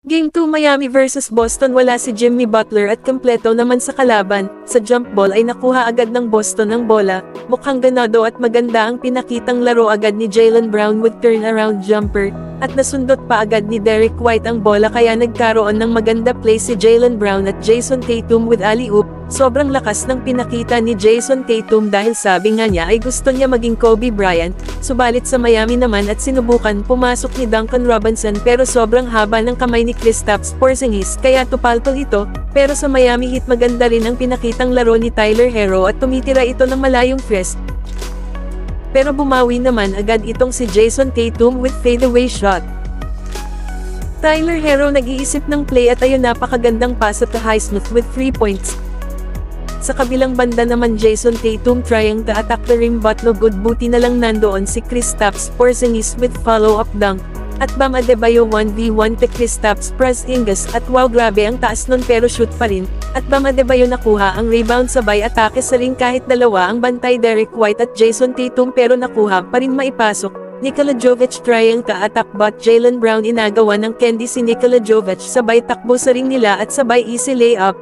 Game 2 Miami vs Boston. Wala si Jimmy Butler at kompleto naman sa kalaban. Sa jump ball ay nakuha agad ng Boston ang bola. Mukhang ganado at maganda ang pinakitang laro agad ni Jaylen Brown with turnaround jumper. At nasundot pa agad ni Derrick White ang bola kaya nagkaroon ng maganda play si Jaylen Brown at Jayson Tatum with alley-oop. Sobrang lakas ng pinakita ni Jayson Tatum dahil sabi nga niya ay gusto niya maging Kobe Bryant. Subalit sa Miami naman at sinubukan pumasok ni Duncan Robinson pero sobrang haba ng kamay ni Kristaps Porzingis kaya tupalpal ito. Pero sa Miami Heat maganda rin ang pinakitang laro ni Tyler Herro at tumitira ito ng malayong tres. Pero bumawi naman agad itong si Jayson Tatum with fadeaway shot. Tyler Herro nag-iisip ng play at ayun napakagandang pass at Highsmith with 3 points. Sa kabilang banda naman Jayson Tatum trying to attack the rim but no good, buti na lang nandoon si Kristaps Porzingis with follow-up dunk. At Bam Adebayo 1v1 kay Kristaps Porzingis at wow grabe ang taas nun pero shoot pa rin. At Bam Adebayo nakuha ang rebound sabay atake sa ring kahit dalawa ang bantay Derrick White at Jayson Tatum pero nakuha pa rin maipasok. Nikola Jovic trying to attack but Jaylen Brown inagawa ng candy si Nikola Jovic sabay takbo sa ring nila at sabay easy layup.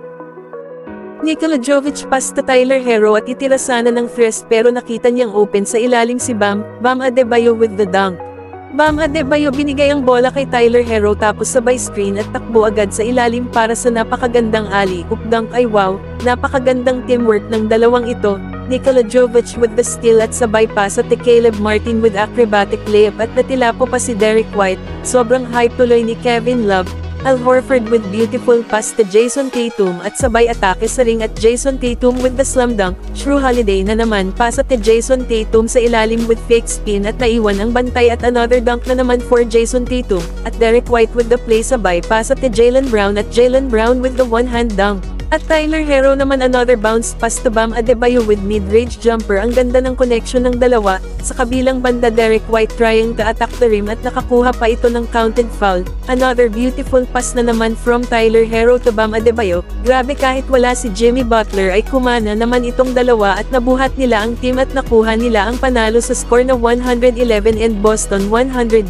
Nikola Jovic pass to Tyler Herro at itira sana ng tres pero nakita niyang open sa ilalim si Bam Adebayo with the dunk. Bam Adebayo binigay ang bola kay Tyler Herro tapos sabay screen at takbo agad sa ilalim para sa napakagandang alley-oop dunk ay wow, napakagandang teamwork ng dalawang ito. Nikola Jovic with the steal at sabay pass at Caleb Martin with acrobatic layup at natilapo pa si Derrick White. Sobrang hype tuloy ni Kevin Love. Al Horford with beautiful pass to Jayson Tatum at sabay atake sa ring at Jayson Tatum with the slam dunk. Jrue Holiday na naman pass at Jayson Tatum sa ilalim with fake spin at naiwan ang bantay at another dunk na naman for Jayson Tatum. At Derrick White with the play sabay pass at Jaylen Brown at Jaylen Brown with the one-hand dunk. At Tyler Herro naman another bounce pass to Bam Adebayo with mid-range jumper. Ang ganda ng connection ng dalawa. Sa kabilang banda Derrick White trying to attack the rim at nakakuha pa ito ng counted foul. Another beautiful pass na naman from Tyler Herro to Bam Adebayo. Grabe kahit wala si Jimmy Butler ay kumana naman itong dalawa at nabuhat nila ang team at nakuha nila ang panalo sa score na 111 and Boston 101.